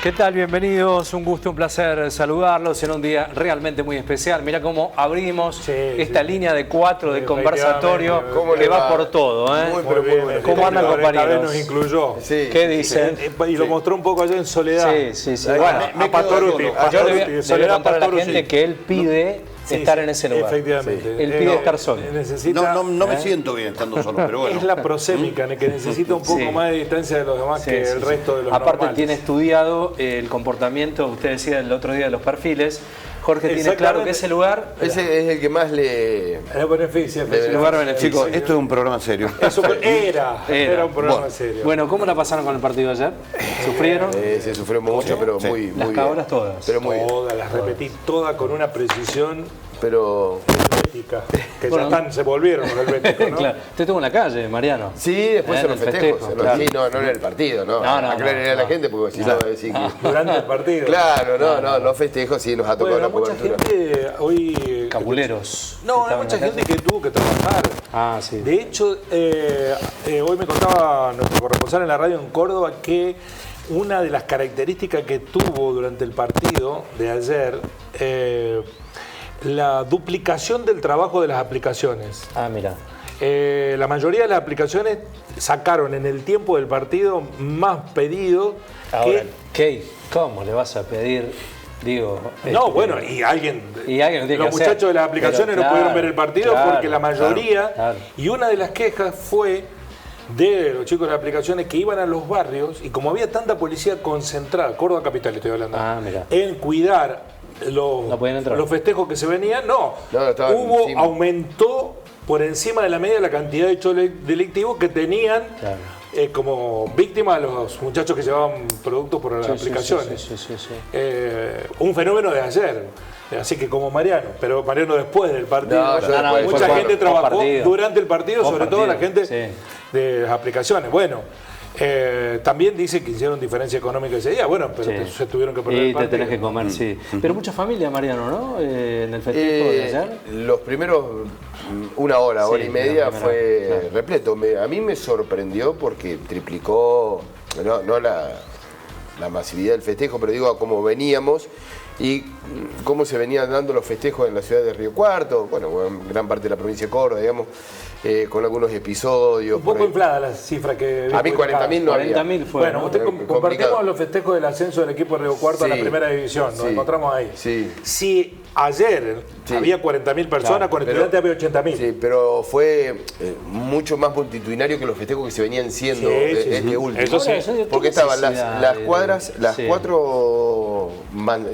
¿Qué tal? Bienvenidos, un gusto, un placer saludarlos en un día realmente muy especial. Mirá cómo abrimos esta línea de 4 de conversatorio que va por todo. Muy bien. ¿Cómo andan, compañeros? Nos incluyó. Sí. ¿Qué dicen? Y lo mostró un poco allá en Soledad. Sí. Bueno, a Patoruti. Yo le voy a contar a la gente que él pide estar en ese lugar. Efectivamente. Él pide estar solo. No me siento bien estando solo, pero bueno. Es la prosémica, que necesita un poco más de distancia de los demás que el resto de los Aparte normales. tiene estudiado el comportamiento, usted decía el otro día de los perfiles. Jorge tiene claro que ese lugar... Ese es el que más le beneficia. Chicos, esto es un programa serio. Era un programa serio. Bueno, ¿cómo la pasaron con el partido ayer? ¿Sufrieron? Se sufrió mucho, pero muy bien. Las cabras todas. Pero muy bien. Todas, las repetí todas con una precisión pero helvética, que ya se volvieron con el Bético, ¿no? Claro. Usted estuvo en la calle, Mariano. Sí, después en los festejos. Claro. Sí, no en el partido, ¿no? Aclararle a la gente, porque si no va a decir que... Durante el partido. Claro, los festejos sí nos ha tocado la cobertura. Mucha gente hoy... Cabuleros. No, hay mucha gente que tuvo que trabajar. Sí. De hecho, hoy me contaba nuestro corresponsal en la radio en Córdoba que una de las características que tuvo durante el partido de ayer... la duplicación del trabajo de las aplicaciones. Mira. La mayoría de las aplicaciones sacaron en el tiempo del partido más pedidos que... ¿Cómo le vas a pedir? Digo... No, bueno, y alguien los muchachos de las aplicaciones no pudieron ver el partido porque la mayoría... Y una de las quejas fue de los chicos de las aplicaciones que iban a los barrios y como había tanta policía concentrada, Córdoba Capital estoy hablando, en cuidar los festejos que se venían, aumentó por encima de la media la cantidad de hechos delictivos que tenían como víctimas a los muchachos que llevaban productos por las aplicaciones. Un fenómeno de ayer. Así que como Mariano, pero Mariano después del partido. Mucha gente trabajó durante el partido, sobre todo la gente de las aplicaciones. Bueno. También dice que hicieron diferencia económica ese día, pero se tuvieron que perder el partido. Y te tenés que comer, Pero mucha familia, Mariano, ¿no? En el festejo de ayer. Los primeros una hora y media fue repleto. A mí me sorprendió porque triplicó, no la masividad del festejo, pero digo, cómo veníamos y cómo se venían dando los festejos en la ciudad de Río Cuarto, en gran parte de la provincia de Córdoba, digamos. Con algunos episodios. Un poco inflada la cifra que... A mí 40.000 no había. 40.000 fue. Bueno, usted compartimos los festejos del ascenso del equipo de Río Cuarto a la primera división, nos encontramos ahí. Si ayer había 40.000 personas, con estudiantes había 80.000. Sí, pero fue mucho más multitudinario que los festejos que se venían siendo este último. Porque estaban las cuadras,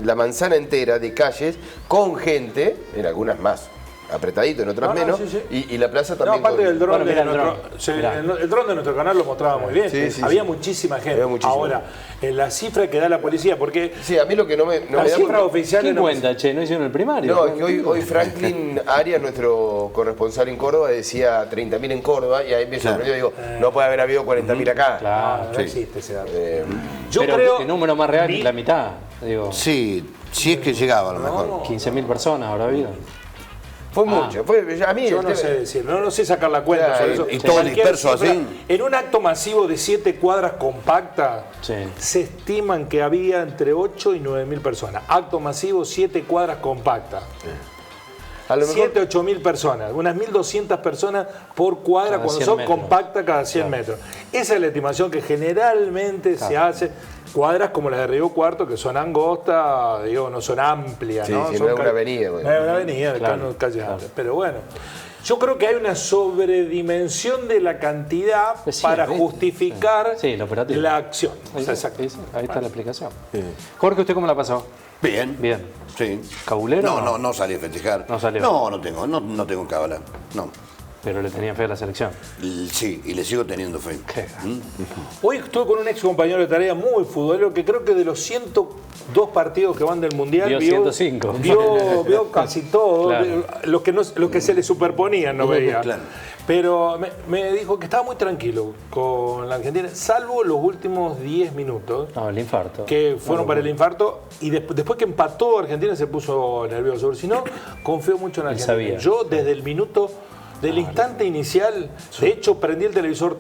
la manzana entera de calles con gente, en algunas más apretadito, en otras menos, y la plaza también. Aparte del dron el dron de nuestro canal lo mostraba muy bien. Había muchísima gente. Ahora, en la cifra que da la policía, porque... Sí, a mí lo que no me la cifra oficial... ¿Quién cuenta, ¿No hicieron el primario? No, es que hoy Franklin Arias, nuestro corresponsal en Córdoba, decía 30.000 en Córdoba, y ahí me sorprendió, digo, no puede haber habido 40.000 acá. Claro, no existe ese dato. Yo creo... El número más real es la mitad, digo. Sí, si es que llegaba a lo mejor. 15.000 personas habrá habido. Fue mucho. A mí yo no sé decir, no sé sacar la cuenta sobre eso. Y todo disperso así. En un acto masivo de 7 cuadras compactas, se estiman que había entre 8 y 9.000 personas. Acto masivo, 7 cuadras compactas. 7, 8.000 personas, unas 1.200 personas por cuadra cuando son compactas cada 100 metros. Esa es la estimación que generalmente se hace. Cuadras como las de Río Cuarto, que son angostas, digo, no son amplias, ¿no? Sí, no es una avenida. No es una avenida, calles amplias. Pero bueno, yo creo que hay una sobredimensión de la cantidad para justificar la acción. Ahí está la explicación. Jorge, ¿usted cómo la pasó? Bien. Sí. ¿Cabulero? No salí a festejar. ¿No salió? No tengo cábala. No. Pero le tenía fe a la selección. Sí, y le sigo teniendo fe. Hoy estuve con un ex compañero de tarea muy futbolero que creo que de los 102 partidos que van del Mundial vio 105. Vio casi todo. Los que se le superponían no veía. Pero me dijo que estaba muy tranquilo con la Argentina, salvo los últimos 10 minutos. El infarto. Que fueron para el infarto. Y después que empató Argentina se puso nervioso. Si no, confío mucho en Argentina. Yo desde el minuto del instante inicial. De hecho, prendí el televisor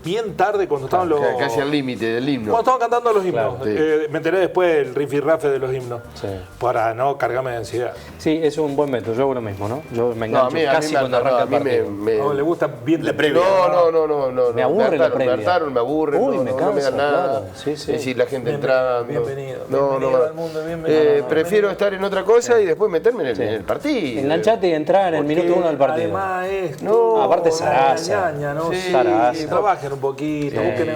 bien tarde cuando estaban los... Casi al límite del himno. Cuando estaban cantando los himnos. Claro, sí. Me enteré después del rifirrafe de los himnos. Sí. Para no cargarme de ansiedad. Sí, es un buen método. Yo hago lo mismo, ¿no? Yo me engancho casi cuando arranca el partido. No, le gusta bien de previa. No. Me aburre la previa. Me aburre. Uy, me cansa, no me da nada. claro. Sí. Es decir, la gente entrando. Bienvenido al mundo, prefiero estar en otra cosa y después meterme en el partido. Enganchate y entrar en el minuto 1 del partido. Además esto... aparte Sarasa. ¿no? Sí, Sarasa. Trabajen un poquito, busquen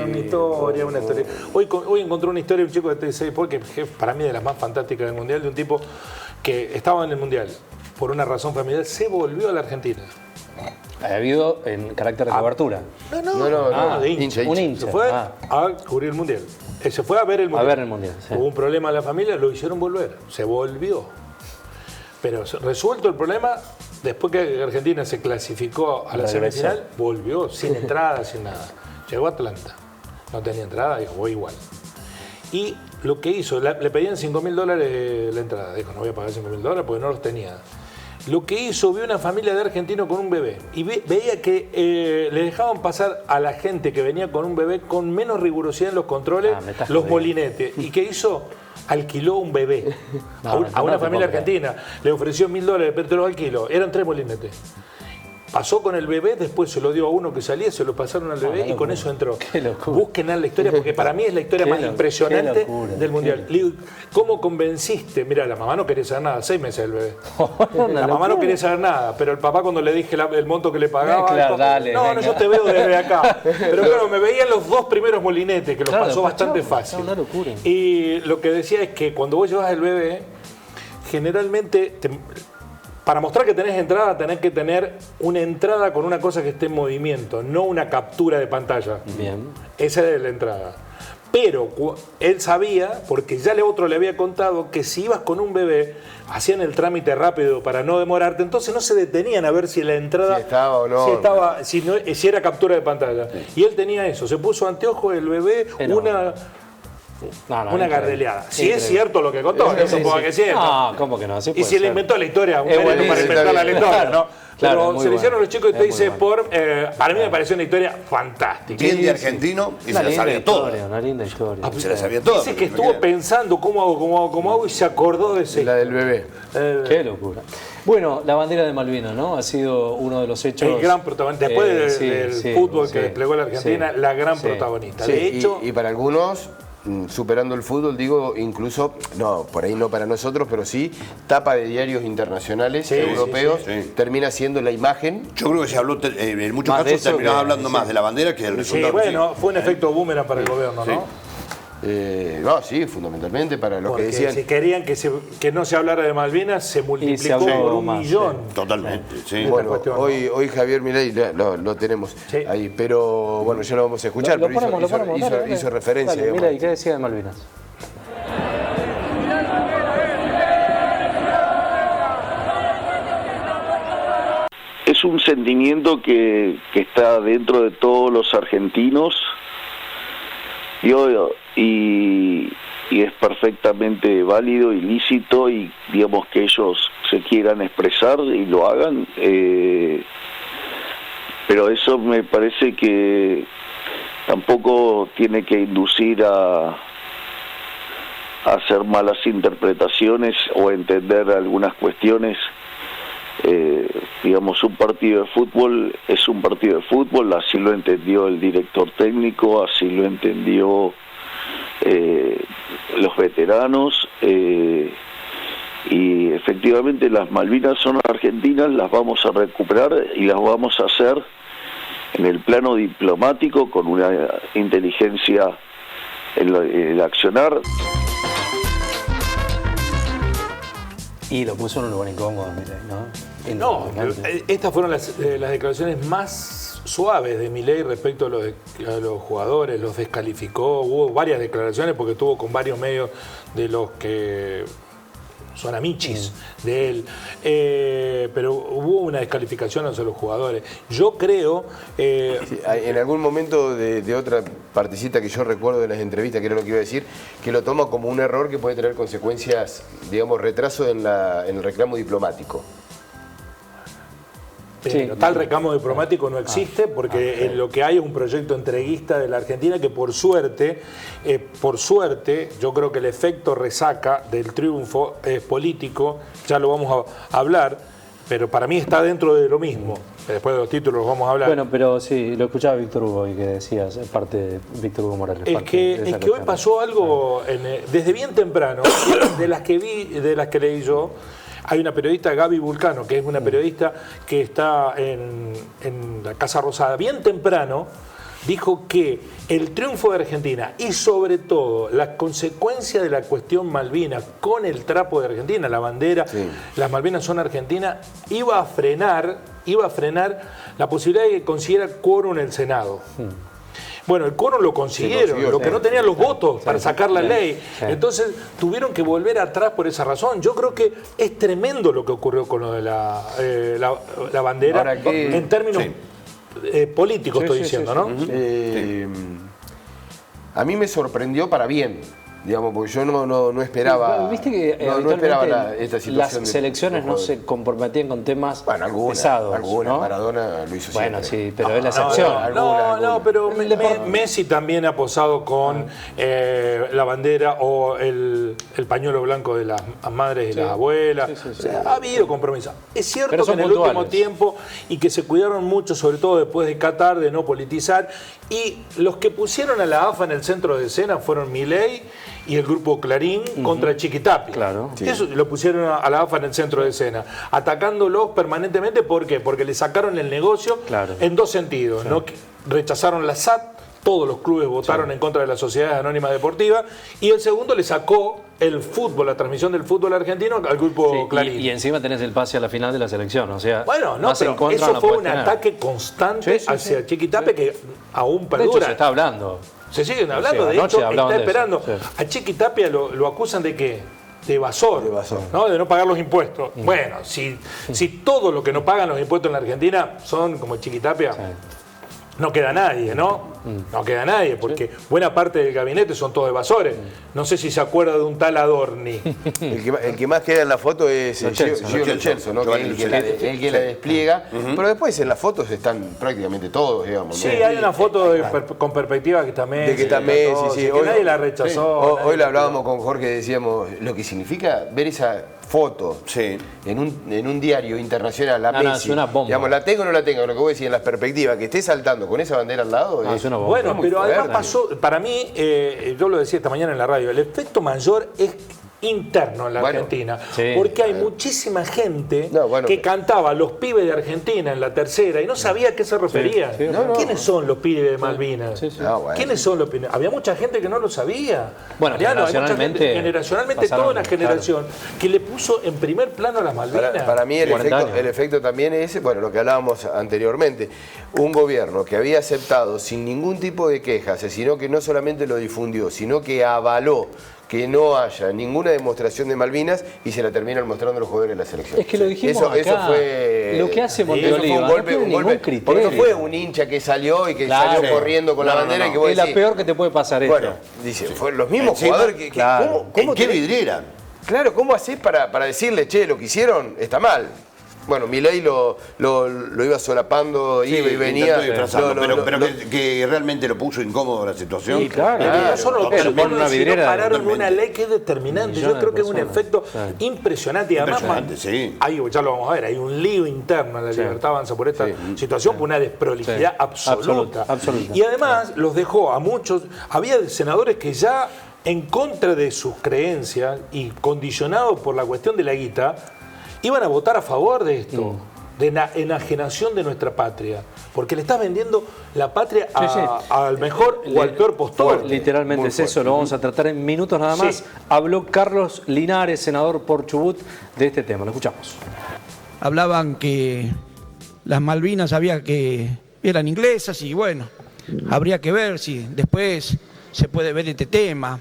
una historia, Hoy encontré una historia de un chico de 36 porque para mí de las más fantásticas del Mundial, de un tipo que estaba en el Mundial por una razón familiar, se volvió a la Argentina. Ha habido en carácter de cobertura. No, de hincha. Un hincha. Se fue a cubrir el Mundial. Se fue a ver el Mundial. A ver el Mundial, sí. Hubo un problema en la familia, lo hicieron volver. Se volvió. Pero resuelto el problema, después que Argentina se clasificó a la semifinal, volvió sin entrada, sin nada. Llegó a Atlanta. No tenía entrada, dijo, voy igual. Y lo que hizo, le pedían $5.000 la entrada. Dijo, no voy a pagar $5.000 porque no los tenía. Lo que hizo, vio una familia de argentinos con un bebé y veía que le dejaban pasar a la gente que venía con un bebé con menos rigurosidad en los controles, los molinetes. ¿Y qué hizo? Alquiló un bebé a una familia argentina. Le ofreció $1.000, pero te lo alquiló. Eran 3 molinetes. Pasó con el bebé, después se lo dio a uno que salía, se lo pasaron al bebé y con eso entró. Busquen la historia, porque para mí es la historia más impresionante del Mundial. ¿Cómo convenciste? Mira, la mamá no quería saber nada, 6 meses el bebé. La mamá no quería saber nada, pero el papá cuando le dije el monto que le pagaba, no, yo te veo desde acá. Pero claro, me veían los 2 primeros molinetes, que los pasó bastante fácil. Una locura. Y lo que decía es que cuando vos llevas el bebé, generalmente... Para mostrar que tenés entrada, tenés que tener una entrada con una cosa que esté en movimiento, no una captura de pantalla. Bien. Esa es la entrada. Pero él sabía, porque ya otro le había contado, que si ibas con un bebé, hacían el trámite rápido para no demorarte, entonces no se detenían a ver si la entrada... Si estaba o no. Si era captura de pantalla. Sí. Y él tenía eso, se puso anteojos, el bebé, una garreleada. Si es cierto lo que contó, no supongo que es cierto. No, ¿cómo que no? Sí, y si le inventó la historia, un mérito para inventar la historia, ¿no? Claro, pero se le hicieron los chicos y te dice para mí me pareció una historia fantástica. Bien de argentino y se la sabía toda. Una linda historia. Se la sabía toda. Dice que estuvo pensando cómo hago y se acordó de ese. La del bebé. Qué locura. Bueno, la bandera de Malvinas, ¿no? Ha sido uno de los hechos... El gran protagonista. Después del fútbol que desplegó la Argentina, la gran protagonista. Sí, de hecho... y para algunos... superando el fútbol, digo, incluso, no, por ahí no para nosotros, pero sí, tapa de diarios internacionales, europeos, termina siendo la imagen. Yo creo que se habló, en muchos casos terminaba hablando más de la bandera que del resultado. Bueno, fue un efecto boomerang para el gobierno, ¿no? Sí, fundamentalmente para los que porque decían... si querían que no se hablara de Malvinas, se multiplicó por 1 millón. Totalmente, sí. Bueno, hoy Javier Milei lo tenemos ahí, pero bueno, ya lo vamos a escuchar, pero hizo referencia. Dale, Milei, ¿qué decía de Malvinas? Es un sentimiento que está dentro de todos los argentinos y es perfectamente válido y lícito, y digamos que ellos se quieran expresar y lo hagan, pero eso me parece que tampoco tiene que inducir a hacer malas interpretaciones o entender algunas cuestiones. Digamos, un partido de fútbol es un partido de fútbol, así lo entendió el director técnico, así lo entendió los veteranos, y efectivamente las Malvinas son argentinas, las vamos a recuperar y las vamos a hacer en el plano diplomático con una inteligencia en el accionar. Y lo puso en un lugar incómodo, Milei, ¿no? No, estas fueron las declaraciones más suaves de Milei respecto a los jugadores, los descalificó, hubo varias declaraciones porque estuvo con varios medios de los que son amichis de él, pero hubo una descalificación hacia los jugadores. Yo creo... en algún momento de otra partecita que yo recuerdo de las entrevistas, que era lo que iba a decir, que lo toma como un error que puede tener consecuencias, digamos, retraso en el reclamo diplomático. Tal reclamo diplomático no existe porque lo que hay es un proyecto entreguista de la Argentina que por suerte, yo creo que el efecto resaca del triunfo es político, ya lo vamos a hablar, pero para mí está dentro de lo mismo. Después de los títulos vamos a hablar. Bueno, pero sí, lo escuchaba Víctor Hugo y que decías, parte de Víctor Hugo Morales. Es que hoy pasó algo desde bien temprano, de las que leí yo. Hay una periodista, Gaby Vulcano, que es una periodista que está en la Casa Rosada. Bien temprano dijo que el triunfo de Argentina y sobre todo las consecuencias de la cuestión Malvinas con el trapo de Argentina, la bandera, las Malvinas son argentinas, iba a frenar la posibilidad de que consiguiera quórum en el Senado. Bueno, el quórum lo consiguieron, lo que no tenían los votos para sacar la ley. Entonces tuvieron que volver atrás por esa razón. Yo creo que es tremendo lo que ocurrió con lo de la bandera en términos políticos, estoy diciendo, ¿no? A mí me sorprendió para bien. Digamos, porque yo no esperaba. Viste que no esperaba esta situación. Las selecciones no se comprometían con temas pesados. Algunas, ¿no? Maradona lo hizo bueno, siempre. Sí, pero es la excepción. No, pero Messi también ha posado con la bandera o el pañuelo blanco de las madres y las abuelas. O sea, ha habido compromiso. Es cierto que en el último tiempo y que se cuidaron mucho, sobre todo después de Qatar, de no politizar. Y los que pusieron a la AFA en el centro de escena fueron Milei y el grupo Clarín contra Chiquitapia. Claro. Eso lo pusieron a la AFA en el centro de escena, atacándolos permanentemente. ¿Por qué? Porque le sacaron el negocio en dos sentidos. ¿No? Rechazaron la SAT, todos los clubes votaron en contra de las sociedades anónimas deportivas, y el segundo le sacó el fútbol, la transmisión del fútbol argentino al grupo Clarín. Y encima tenés el pase a la final de la selección, o sea... Bueno, no, pero eso fue un ataque constante hacia Chiquitapia que aún perdura. De hecho, se está hablando. Se siguen hablando, de hecho, está esperando. A Chiquitapia lo acusan de ¿qué? De evasor, ¿no? De no pagar los impuestos. Bueno, si todo lo que no pagan los impuestos en la Argentina son como Chiquitapia, no queda nadie, ¿no? No queda nadie, porque buena parte del gabinete son todos evasores. No sé si se acuerda de un tal Adorni. El que más queda en la foto es Gio Lo Celso, ¿no? Que es el que la despliega. Pero después en las fotos están prácticamente todos, digamos. Sí, hay una foto con perspectiva que está Messi. De que está Messi, que nadie la rechazó. Hoy lo hablábamos con Jorge, decíamos lo que significa ver esa foto en un diario internacional, la Messi. Es una bomba. Digamos, la tengo o no la tengo, lo que vos decís, en las perspectivas, que esté saltando con esa bandera al lado. Es una bomba. Bueno, pero además pasó, para mí, yo lo decía esta mañana en la radio, el efecto mayor es interno en la Argentina, porque hay muchísima gente que cantaba Los Pibes de Argentina en la tercera y no sabía a qué se refería. ¿Quiénes son los pibes de Malvinas? ¿Quiénes son los pibes? Había mucha gente que no lo sabía. Bueno, generacionalmente toda una generación que le puso en primer plano a las Malvinas. Para mí el efecto también es lo que hablábamos anteriormente. Un gobierno que había aceptado sin ningún tipo de quejas, sino que no solamente lo difundió, sino que avaló que no haya ninguna demostración de Malvinas y se la terminan mostrando los jugadores de la selección. Es que lo dijimos acá, eso fue, lo que hace Monteoliva, un golpe, porque no fue un hincha que salió y que salió corriendo con la bandera y que vos decís, es la peor que te puede pasar esto. Bueno, dice, fueron los mismos jugadores que ¿cómo qué vidriera? Claro, ¿cómo hacés para decirle, che, lo que hicieron está mal? Bueno, Milei lo iba solapando, iba y venía. Pero que realmente lo puso incómodo la situación. Sí, claro. No solo pararon una ley que es determinante. Yo creo que es un efecto impresionante. Y además, ya lo vamos a ver, hay un lío interno en la Libertad Avanza por esta situación, por una desprolijidad absoluta. Y además los dejó a muchos. Había senadores que ya, en contra de sus creencias y condicionados por la cuestión de la guita, iban a votar a favor de esto, de enajenación de nuestra patria, porque le estás vendiendo la patria al mejor o al peor postor. Literalmente es eso, lo vamos a tratar en minutos nada más. Habló Carlos Linares, senador por Chubut, de este tema, lo escuchamos. Hablaban que las Malvinas eran inglesas y bueno, habría que ver si después se puede ver este tema,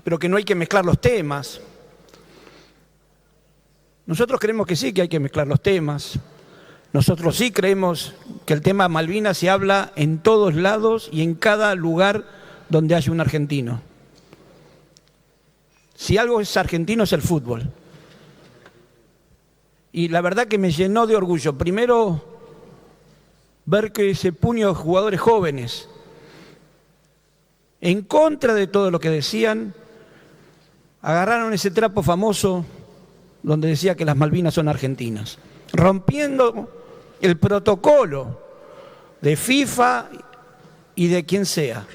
pero que no hay que mezclar los temas. Nosotros creemos que sí, que hay que mezclar los temas. Nosotros sí creemos que el tema Malvinas se habla en todos lados y en cada lugar donde haya un argentino. Si algo es argentino es el fútbol. Y la verdad que me llenó de orgullo. Primero, ver que ese puño de jugadores jóvenes, en contra de todo lo que decían, agarraron ese trapo famoso donde decía que las Malvinas son argentinas, rompiendo el protocolo de FIFA y de quien sea.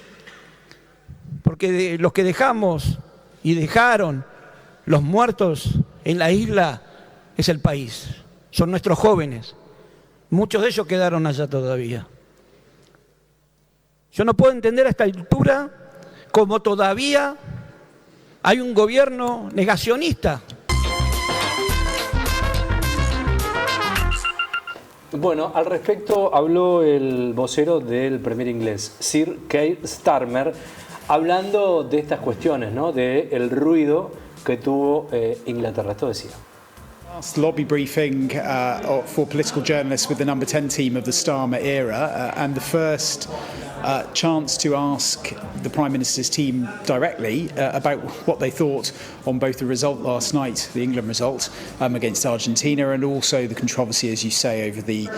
Porque los que dejamos y dejaron los muertos en la isla es el país, son nuestros jóvenes. Muchos de ellos quedaron allá todavía. Yo no puedo entender a esta altura cómo todavía hay un gobierno negacionista. Bueno, al respecto habló el vocero del Premier inglés, Sir Keir Starmer, hablando de estas cuestiones, ¿no? Del ruido que tuvo Inglaterra. Esto decía. Last lobby briefing for political journalists with the number 10 team of the Starmer era, and the first chance to ask the Prime Minister's team directly about what they thought on both the result last night, the England result against Argentina, and also the controversy, as you say, over the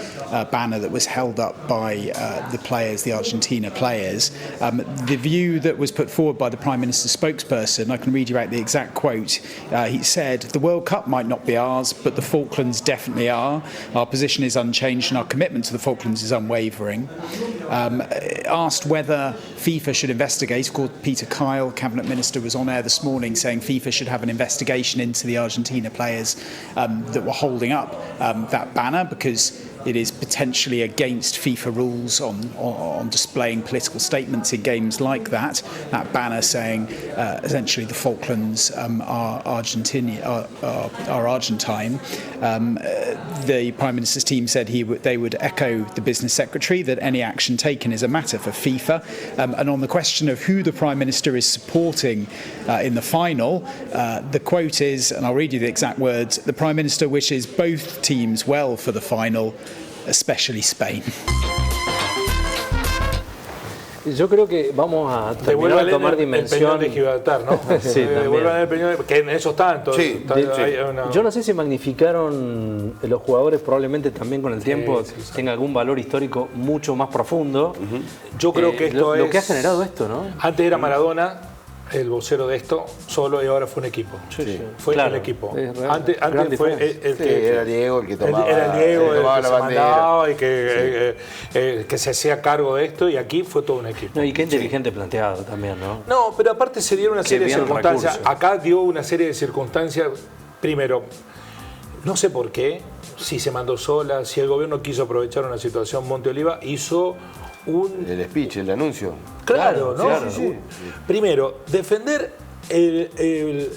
banner that was held up by the players, the Argentina players. The view that was put forward by the Prime Minister's spokesperson, I can read you out the exact quote, he said, "The World Cup might not be ours, but the Falklands definitely are. Our position is unchanged and our commitment to the Falklands is unwavering." Asked whether FIFA should investigate, of course, Peter Kyle, Cabinet Minister, was on air this morning saying FIFA should have an investigation into the Argentina players that were holding up that banner because it is potentially against FIFA rules on displaying political statements in games like that. That banner saying essentially the Falklands are Argentine. The Prime Minister's team said they would echo the Business Secretary that any action taken is a matter for FIFA. And on the question of who the Prime Minister is supporting in the final, the quote is, and I'll read you the exact words, "The Prime Minister wishes both teams well for the final, especially Spain." Yo creo que vamos a terminar de tomar dimensión. El Peñón de Gibraltar, ¿no? Sí, Devuelvan el Peñón, que en eso tanto. Sí, Yo no sé si magnificaron los jugadores, probablemente también con el tiempo tenga algún valor histórico mucho más profundo. Yo creo que esto lo que ha generado esto, ¿no? Antes era Maradona el vocero de esto solo y ahora fue un equipo. Fue el equipo. Antes fue el que era Diego el que tomaba, era Diego, el que la se bandera mandaba y que se hacía cargo de esto, y aquí fue todo un equipo. No, y qué inteligente planteado también, ¿no? No, pero aparte se dieron una serie de circunstancias. Recursos. Acá dio una serie de circunstancias. Primero, no sé por qué, si se mandó sola, si el gobierno quiso aprovechar una situación, Monte Oliva hizo el speech, el anuncio. Claro, ¿no? Claro. Primero, defender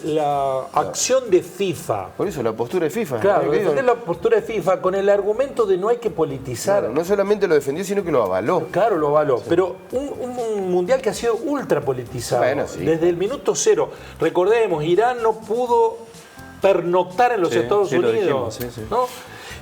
la acción de FIFA. Por eso, la postura de FIFA. Claro, defender la postura de FIFA con el argumento de no hay que politizar. Claro, no solamente lo defendió, sino que lo avaló. Claro, lo avaló. Sí. Pero un mundial que ha sido ultra politizado. Bueno, sí. Desde el minuto cero. Recordemos, Irán no pudo pernoctar en los Estados Unidos. ¿No?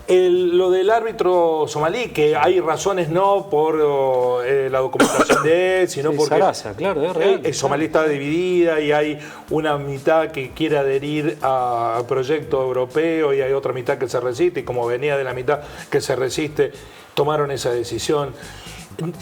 Lo del árbitro somalí, que hay razones no por la documentación de él, sino porque Sarasa, claro, es real. El somalí está dividida y hay una mitad que quiere adherir al proyecto europeo y hay otra mitad que se resiste, y como venía de la mitad que se resiste, tomaron esa decisión.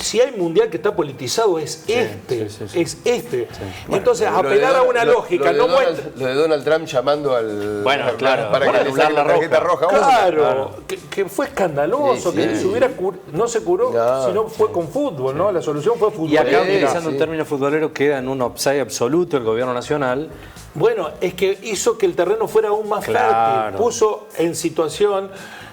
Si hay mundial que está politizado es este. Bueno, entonces, apelar a una lógica. Lo de Donald Trump llamando al... claro, para que le saque la tarjeta roja. Claro, que fue escandaloso, que se hubiera no se curó, sino fue con fútbol, ¿no? La solución fue fútbol. Y acá, utilizando un término futbolero, queda en un offside absoluto el gobierno nacional. Bueno, es que hizo que el terreno fuera aún más fértil, puso en situación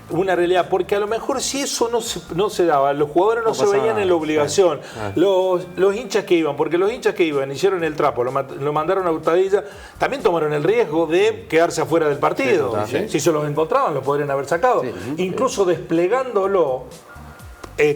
una realidad, porque a lo mejor si eso no se daba, los jugadores no se veían en la obligación, los hinchas que iban, porque los hinchas que iban hicieron el trapo, lo mandaron a Hurtadilla, también tomaron el riesgo de quedarse afuera del partido. Si se los encontraban, lo podrían haber sacado, incluso desplegándolo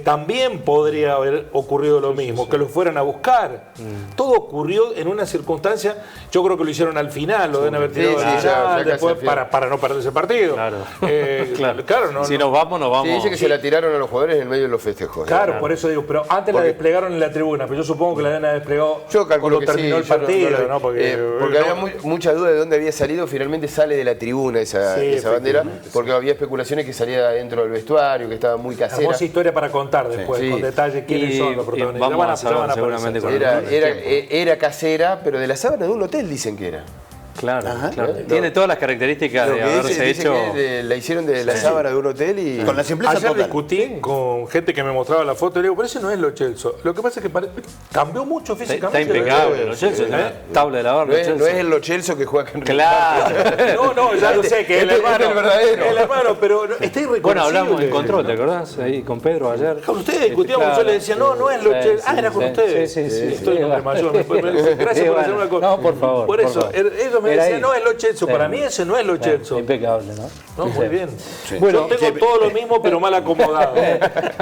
también podría haber ocurrido lo mismo, que lo fueran a buscar. Todo ocurrió en una circunstancia, yo creo que lo hicieron al final, lo deben haber tirado al final, después para no perder ese partido. Claro. No, si nos vamos, nos vamos. Sí, dice que se la tiraron a los jugadores en el medio de los festejos. Claro, por eso digo, pero antes la desplegaron en la tribuna, pero yo supongo que la deben haber desplegado cuando terminó el partido, ¿no? Porque había mucha duda de dónde había salido, finalmente sale de la tribuna esa bandera, porque había especulaciones que salía dentro del vestuario, que estaba muy casera. Hermosa historia para contar después, con detalles quiénes son los protagonistas. Vamos a hablar seguramente con era casera, pero de la sábana de un hotel dicen que era. Claro. Tiene todas las características de haberse hecho. La hicieron de la sábana de un hotel y. Con la simpleza Ayer total. discutí con gente que me mostraba la foto y le digo, pero ese no es Lo Celso. Lo que pasa es que cambió mucho físicamente. Está impecable, Lo Celso. Tabla de lavar, no es el Lo Celso que juega acá en Claro. No, ya lo sé, que es el hermano. el verdadero. El hermano, pero está irreconocible. Bueno, hablamos en control, ¿te acordás? Ahí con Pedro ayer. Con ustedes discutíamos, yo le decía, no es Lo Celso. Era con ustedes. Sí. Estoy en hombre mayor. Gracias por hacer una cosa. No, por favor. Por eso, ellos me decían, no es Lo Celso. Para mí ese no es Lo Celso. Impecable, ¿no? No, muy bien. Sí. Bueno, yo tengo todo lo mismo, pero mal acomodado.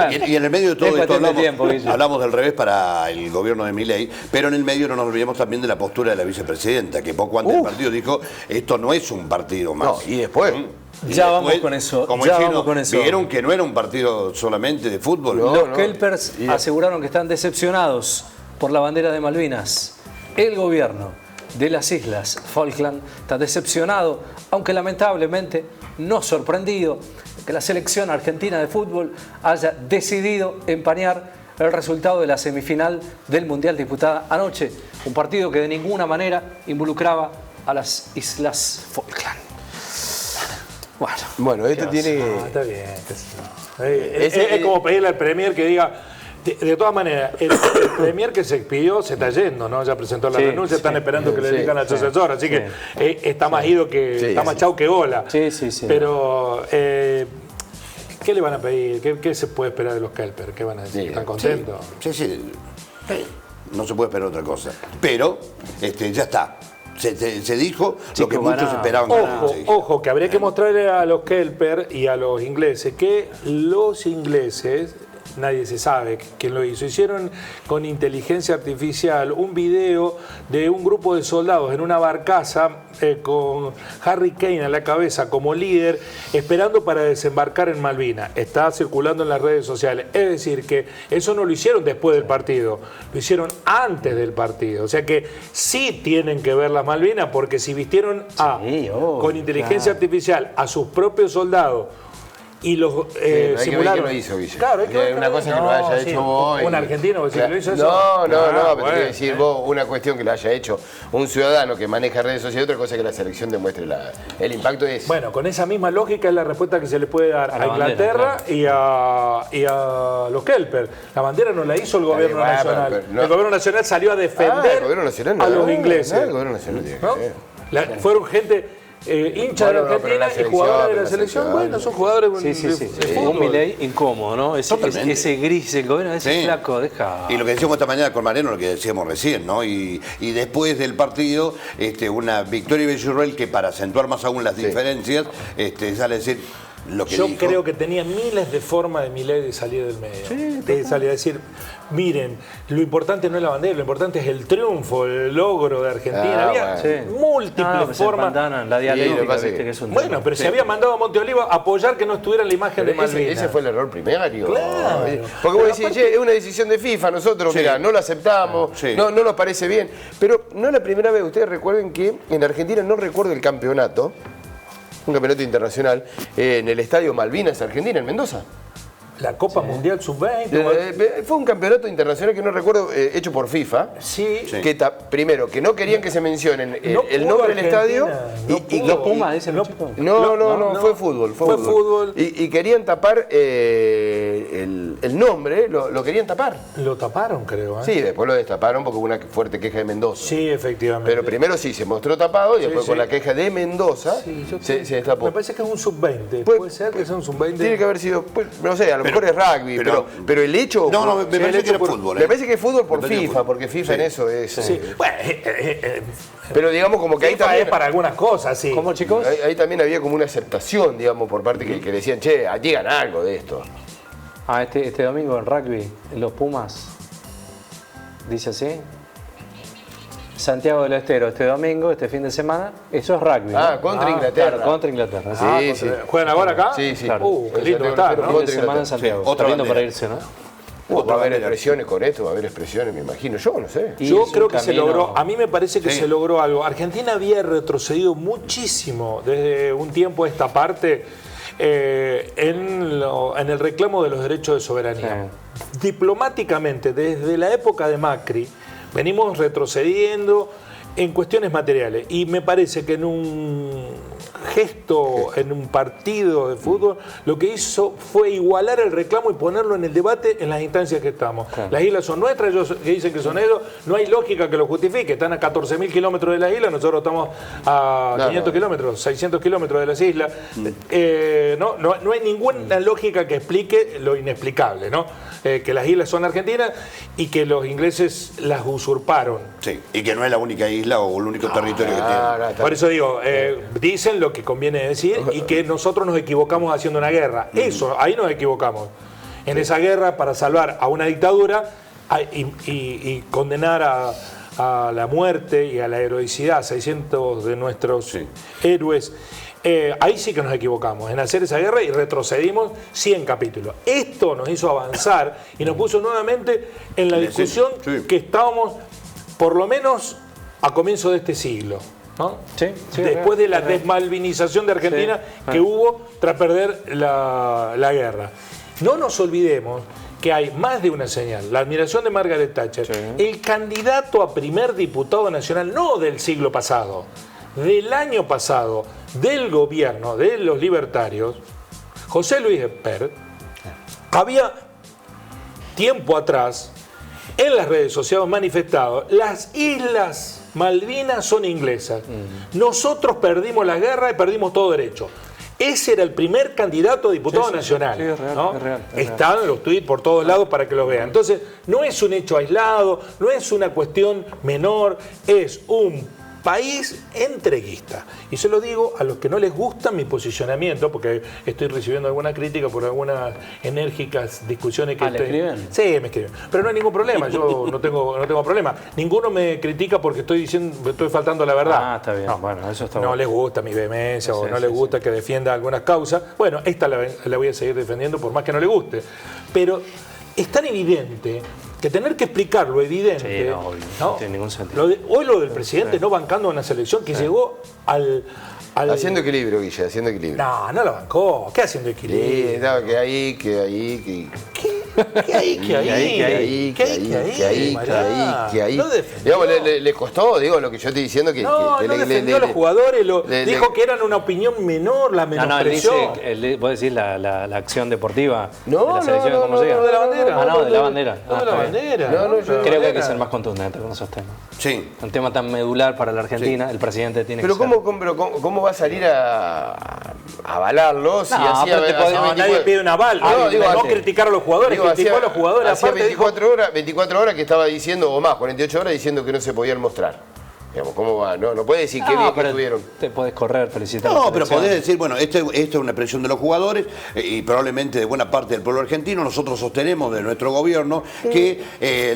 Y en el medio de todo Es esto cuestión de tiempo, hablamos del revés para el gobierno de Milei, pero en el medio no nos olvidemos también de la postura de la vicepresidenta, que poco antes del partido dijo, esto no es un partido más. No, y después. Ya vamos con eso. Como ya diciendo, vamos con eso. vieron que no era un partido solamente de fútbol. Los Kelpers aseguraron que están decepcionados por la bandera de Malvinas. El gobierno de las Islas Falkland está decepcionado, aunque lamentablemente no sorprendido, que la selección argentina de fútbol haya decidido empañar el resultado de la semifinal del Mundial disputada anoche. Un partido que de ninguna manera involucraba a las Islas Falkland. Bueno, esto tiene. Está bien. Es como pedirle al Premier que diga. De todas maneras, el Premier que se expidió se está yendo, ¿no? Ya presentó la renuncia, están esperando que le digan al sucesor, así que está más ido que. Está más chau que hola. Sí. Pero. ¿Qué le van a pedir? ¿Qué se puede esperar de los Kelper? ¿Qué van a decir? ¿Están contentos? Sí. No se puede esperar otra cosa. Pero ya está. Se dijo lo que muchos esperaban. Ojo, que habría que mostrarle a los Kelper y a los ingleses que los ingleses, nadie se sabe quién lo hizo, hicieron con inteligencia artificial un video de un grupo de soldados en una barcaza con Harry Kane a la cabeza como líder, esperando para desembarcar en Malvinas. Está circulando en las redes sociales. Es decir, que eso no lo hicieron después del partido, lo hicieron antes del partido. O sea que sí tienen que ver las Malvinas, porque si vistieron con inteligencia artificial a sus propios soldados y los simularon. Lo hizo, Guille. Claro, es una cosa que lo haya hecho vos. Un argentino que lo hizo eso. No, pero bueno. quiero decir vos, una cuestión que lo haya hecho un ciudadano que maneja redes sociales, otra cosa que la selección demuestre el impacto es. Bueno, con esa misma lógica es la respuesta que se le puede dar a Inglaterra y a los Kelper. La bandera no la hizo el gobierno nacional. El gobierno nacional salió a defender a los ingleses. El gobierno nacional tiene que ser. Fueron gente. Hincha de la Argentina y jugadores de la selección, bueno, son jugadores de fútbol. Un Milei incómodo, ¿no? Ese gris, el gobierno ese flaco, deja. Y lo que decíamos esta mañana con Mariano, lo que decíamos recién, ¿no? Y después del partido, una victoria de Villarreal que para acentuar más aún las diferencias, sale a decir lo que yo dijo. creo que tenía miles de formas de Milei de salir del medio. De salir a decir, miren, lo importante no es la bandera, lo importante es el triunfo, el logro de Argentina. Había múltiples formas. La dialéctica, que es un bueno, pero se había mandado a Monteolivo a apoyar que no estuviera la imagen de Malvinas. Ese fue el error primario. Claro. Porque vos decís, es una decisión de FIFA, nosotros, mira, no la aceptamos, no nos parece bien. Pero no es la primera vez, ustedes recuerden que en Argentina, no recuerdo el campeonato, un campeonato internacional, en el Estadio Malvinas, Argentina, en Mendoza. La Copa Mundial Sub-20. Fue un campeonato internacional que no recuerdo, hecho por FIFA. Que primero, que no querían que se mencionen el nombre del estadio. ¿Los Pumas dicen los chicos? No, fue fútbol. Fue fútbol. Y querían tapar el nombre, lo querían tapar. Lo taparon, creo. Sí, después lo destaparon porque hubo una fuerte queja de Mendoza. Sí, efectivamente. Pero primero se mostró tapado y después con la queja de Mendoza se destapó. Me parece que es un Sub-20. ¿Puede ser que sea un Sub-20? Tiene que haber sido, no sé, a lo mejor es rugby, pero el hecho. No, me parece que era fútbol. Me parece que es fútbol por FIFA, porque FIFA en eso es. Sí. Bueno, pero digamos como que ahí también. Es para algunas cosas, sí. ¿Cómo, chicos? Ahí también había como una aceptación, digamos, por parte que decían, che, digan algo de esto. Ah, este domingo en rugby, los Pumas. Dice así. Santiago del Estero, este domingo, este fin de semana. Eso es rugby. Contra Inglaterra. Claro, contra Inglaterra. Sí. ¿Juegan ahora acá? Sí. Claro. Qué lindo está, ¿no? Fin de semana en Santiago. Sí, otra Está lindo bandera. para irse, ¿no? Va a haber expresiones con esto, va a haber expresiones, me imagino. Yo no sé. Y Yo es creo un que se camino- logró, a mí me parece que Sí. se logró algo. Argentina había retrocedido muchísimo desde un tiempo a esta parte en el reclamo de los derechos de soberanía. Diplomáticamente, desde la época de Macri, venimos retrocediendo en cuestiones materiales. Y me parece que en un gesto, en un partido de fútbol, lo que hizo fue igualar el reclamo y ponerlo en el debate en las instancias que estamos. Claro. Las islas son nuestras, ellos que dicen que son ellos, no hay lógica que lo justifique. Están a 14.000 kilómetros de las islas, nosotros estamos a 500 kilómetros, 600 kilómetros de las islas. No hay ninguna lógica que explique lo inexplicable, ¿no? Que las islas son argentinas y que los ingleses las usurparon. Sí, y que no es la única isla o el único territorio que tiene. Por eso digo, dicen lo que conviene decir y que nosotros nos equivocamos haciendo una guerra. Eso, ahí nos equivocamos. En esa guerra para salvar a una dictadura y condenar a la muerte y a la heroicidad a 600 de nuestros héroes. Ahí sí que nos equivocamos en hacer esa guerra y retrocedimos 100 capítulos. Esto nos hizo avanzar y nos puso nuevamente en la discusión que estábamos por lo menos a comienzo de este siglo, ¿no? Sí, Después de la desmalvinización de Argentina que hubo tras perder la guerra. No nos olvidemos que hay más de una señal. La admiración de Margaret Thatcher, el candidato a primer diputado nacional, no del siglo pasado, del año pasado, del gobierno de los libertarios, José Luis Espert, había tiempo atrás en las redes sociales manifestado: las Islas Malvinas son inglesas. Nosotros perdimos la guerra y perdimos todo derecho. Ese era el primer candidato a diputado nacional. sí, es real, ¿no? es real. Están los tweets por todos lados para que lo vean. Entonces, no es un hecho aislado, no es una cuestión menor, es un país entreguista. Y se lo digo a los que no les gusta mi posicionamiento, porque estoy recibiendo alguna crítica por algunas enérgicas discusiones que ¿le escriben? Sí, me escriben. Pero no hay ningún problema, yo no tengo problema. Ninguno me critica porque estoy faltando a la verdad. Ah, está bien. Bueno, eso está No bueno. les gusta mi vehemencia o Sí, no sí, les gusta que defienda algunas causas. Bueno, esta la voy a seguir defendiendo por más que no le guste. Pero es tan evidente que tener que explicar lo evidente. Sí, no, obvio, no tiene ningún sentido. Hoy lo del presidente no bancando a una selección que llegó al. Haciendo equilibrio, Guille, haciendo equilibrio. No la bancó. ¿Qué haciendo Sí, equilibrio? no, que ahí. ¿Qué hay? Lo defendió. Digamos, le costó, digo, lo que yo estoy diciendo que. No defendió a los jugadores, dijo que eran una opinión menor, la No, él menospreció. dice, vos decís la acción deportiva No, de la selección, no, ¿cómo no, llega? no, de la bandera. Ah, no, de la bandera. No, de la está bien. bandera. No, yo- de la Creo que hay que bandera. ser más contundente con esos temas. Sí. Un tema tan medular para la Argentina, el presidente tiene Pero que ser. ¿cómo va a salir a avalarlo si No, hacía pero te podés- No, nadie pide un aval. No antes. criticar a los jugadores, Digo, criticó a los jugadores. Hacía Aparte dijo, 24 horas que estaba diciendo, o más, 48 horas diciendo que no se podían mostrar. Digamos, ¿cómo va? No puede decir qué bien que pero estuvieron. te podés correr, felicitar. a la No, pero selección. podés decir, bueno, esto es una expresión de los jugadores y probablemente de buena parte del pueblo argentino. Nosotros sostenemos de nuestro gobierno que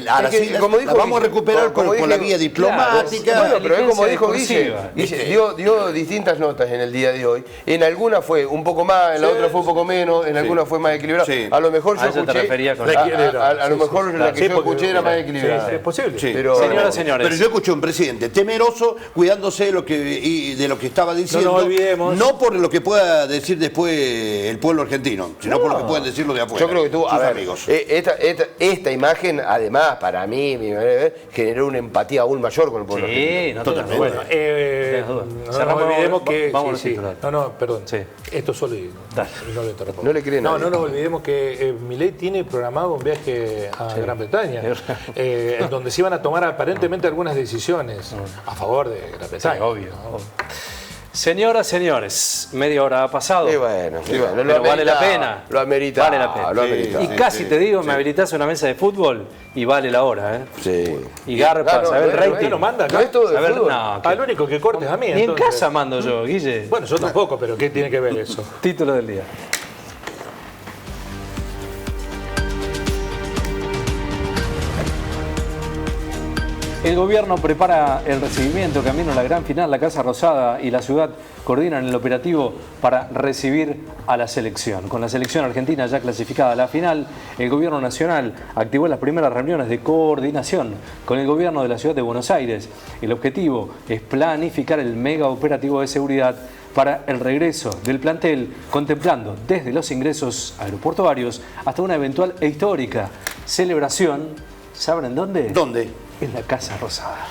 a las que, islas como dijo las vamos a Guille, recuperar como con la dije, vía diplomática. Bueno, pero es como dijo Inteligencia Guille, discursiva. dio distintas notas en el día de hoy. En alguna fue un poco más, en la otra fue un poco menos, en alguna fue más equilibrada. Sí. A lo mejor A yo eso te escuché. refería con- A lo mejor la que yo escuché era más equilibrada. Sí, es posible. Sí. Pero, Señoras, señores. Pero yo escuché a un presidente temeroso, cuidándose de lo que estaba diciendo. No nos olvidemos. No por lo que pueda decir después el pueblo argentino, sino por lo que pueden decir los de afuera. Yo creo que tuvo, sus a ver, amigos. esta imagen, además, para mí, generó una empatía aún mayor con el pueblo argentino. Sí, no Totalmente. Bueno, tengas duda. no Cerramos, nos olvidemos que. vamos a los sí, sí. titulares. No, perdón. Sí. Esto solo y Dale. no lo interrumpo. No le cree No, nadie. no nos olvidemos que Milei tiene programado un viaje a Gran Bretaña, en donde se iban a tomar aparentemente algunas decisiones a favor de Gran Bretaña. Sí, obvio. Señoras, señores, media hora ha pasado. Y bueno, pero lo vale la amerita, pena. Lo amerita. Vale la pena. Lo amerita. Y casi te digo, me habilitas una mesa de fútbol y vale la hora, ¿eh? Sí. Y garpas, a ver el rating. no manda acá. No es todo de A ver, fútbol. no, Al único que cortes a mí. Ni en entonces. casa mando yo, Guille. Bueno, yo tampoco, pero ¿qué tiene que ver eso? Título del día. El gobierno prepara el recibimiento camino a la gran final. La Casa Rosada y la ciudad coordinan el operativo para recibir a la selección. Con la selección argentina ya clasificada a la final, el gobierno nacional activó las primeras reuniones de coordinación con el gobierno de la ciudad de Buenos Aires. El objetivo es planificar el mega operativo de seguridad para el regreso del plantel, contemplando desde los ingresos aeroportuarios hasta una eventual e histórica celebración. ¿Saben en dónde? ¿Dónde? En la Casa Rosada.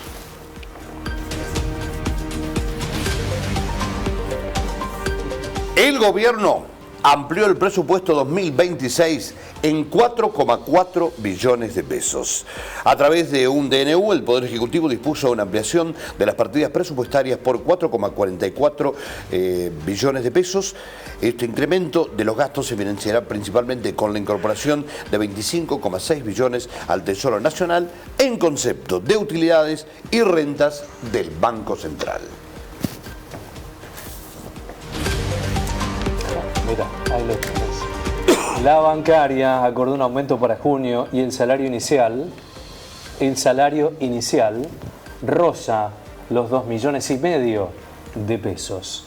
El gobierno amplió el presupuesto 2026 en 4,4 billones de pesos. A través de un DNU, el Poder Ejecutivo dispuso una ampliación de las partidas presupuestarias por 4,44 billones de pesos. Este incremento de los gastos se financiará principalmente con la incorporación de 25,6 billones al Tesoro Nacional en concepto de utilidades y rentas del Banco Central. Mira, ahí lo tenés. La bancaria acordó un aumento para junio y el salario inicial roza los 2,5 millones de pesos.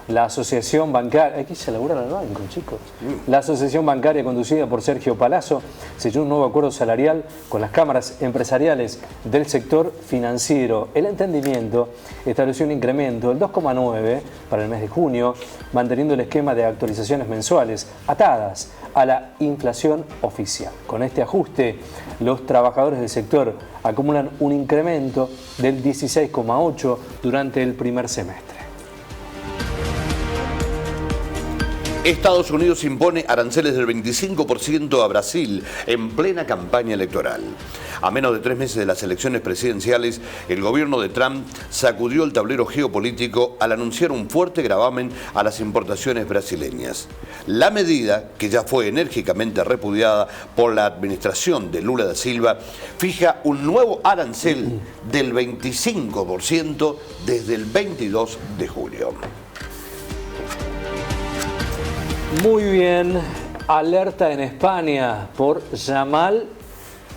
La asociación bancaria, hay que irse a laburar al banco, chicos. La asociación bancaria conducida por Sergio Palazzo selló un nuevo acuerdo salarial con las cámaras empresariales del sector financiero. El entendimiento estableció un incremento del 2,9 para el mes de junio, manteniendo el esquema de actualizaciones mensuales atadas a la inflación oficial. Con este ajuste, los trabajadores del sector acumulan un incremento del 16,8 durante el primer semestre. Estados Unidos impone aranceles del 25% a Brasil en plena campaña electoral. A menos de 3 meses de las elecciones presidenciales, el gobierno de Trump sacudió el tablero geopolítico al anunciar un fuerte gravamen a las importaciones brasileñas. La medida, que ya fue enérgicamente repudiada por la administración de Lula da Silva, fija un nuevo arancel del 25% desde el 22 de julio. Muy bien, alerta en España por Yamal